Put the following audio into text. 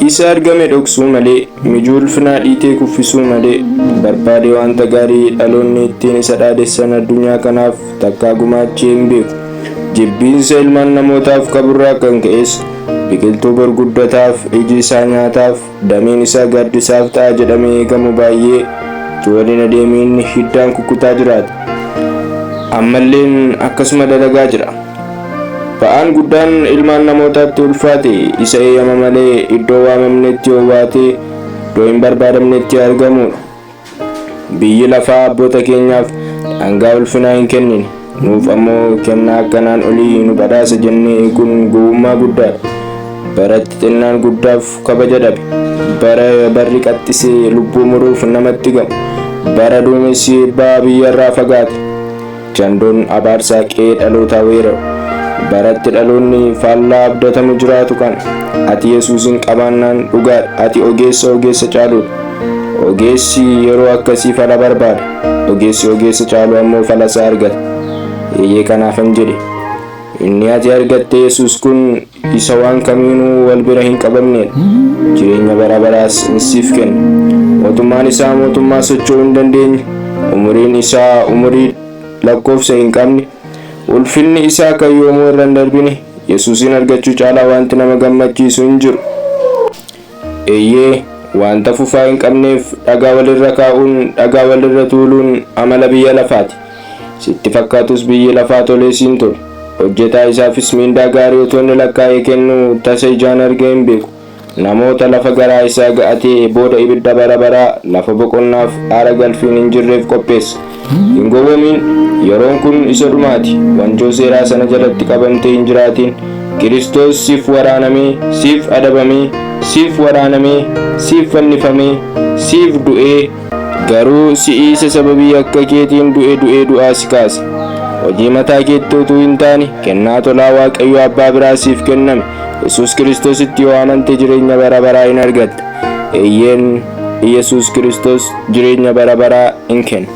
isa argame dhoksuu malee mijuu ulfinaa dhiitee kuffisuu malee barbaade wanta gaarii dhaloonni ittiin isa dhaadessan addunyaa kanaaf takkaa gumaachee hin beeku. Jibbiinsa ilmaan namootaaf qaburraa kan ka'es biqiltuu gurguddataaf iji isaa nyaataaf dameen isaa gaaddisaaf ta'a jedhamee eegamu baay'ee waliin adeemiin hiddaan kukkutaa jiraata. Ammalleen akkasuma dalagaa jira. Ba'aan guddaan ilmaan namootaatti ulfaate isa eeyyama malee iddoo waamamnetti oowwaatee iddoo hin barbaadamnetti argamudha. Biyyi lafaa abboota keenyaaf dhangaa ulfinaa hin kennine, nuuf ammoo kennaa akkanaan olii nu badhaasa jennee eeguun gowwummaa guddaadha. Baratti xinnaan guddaaf kabaja dhabe, barri qaxxisee lubbuu muruuf namatti gamu, bara duumessi eebbaa biyyarraa fagaate, jandoon abaarsaa qe'ee dhalootaa weeraru, baratti dhaloonni faallaa abdatamu jiraatu kana. Ati Yesuusin qabaannaan dhugaadha, ati ogeessa caaluudha. Ogeessi yeroo akkasii fala barbaada, ogeessi ogeessa caalu ammoo fala isaa argata. Eeyyee kanaafan jedhe inni ati argatte Yesuus kun isa waan kamiinuu wal bira hin qabamnedha. Jireenya bara baraas siif kenna. Mootummaan isaa mootummaa socho'uu hin dandeenye, umuriin isaa umurii lakkoofsa hin qabne, ulfinni isaa kan yoomuu irra hin darbine. Yesuusin argachuu caalaa wanti nama gammachiisu hin jiru. Eeyyee wanta fufaa hin qabneef dhagaa walirra kaa'uun, dhagaa walirra tuuluun amala biyya lafaati. Sitti fakkaatus biyyi lafaa tolee siin tolu. Hojjetaa isaafis mindaa gaarii otoo inni lakkaa'ee kennu tasa ijaan argee hin beeku. Namoota lafa garaa isaa ga'atee booda ibidda bara baraa lafa boqonnaaf aara galfiin hin jirreef qopheessa. Hin gowwoomin, yeroon kun isa dhumaati. Wanjoo seeraa sana jalatti qabamtee hin jiraatin. Kiristoos siif waraanamee, siif adabamee, siif waraanamee, siif fannifamee, siif du'ee, garuu si'iisa sababii akka keetiin du'aa si kaase. Hojii mataa keetti utuu hin taane kennaa tolaa Waaqayyo Abbaa biraa siif kenname. Yesuus Kiristoositti yoo amante jireenya bara baraa hin argatta. Eeyyeen Yesuus Kiristoos jireenya bara baraa hin kenna.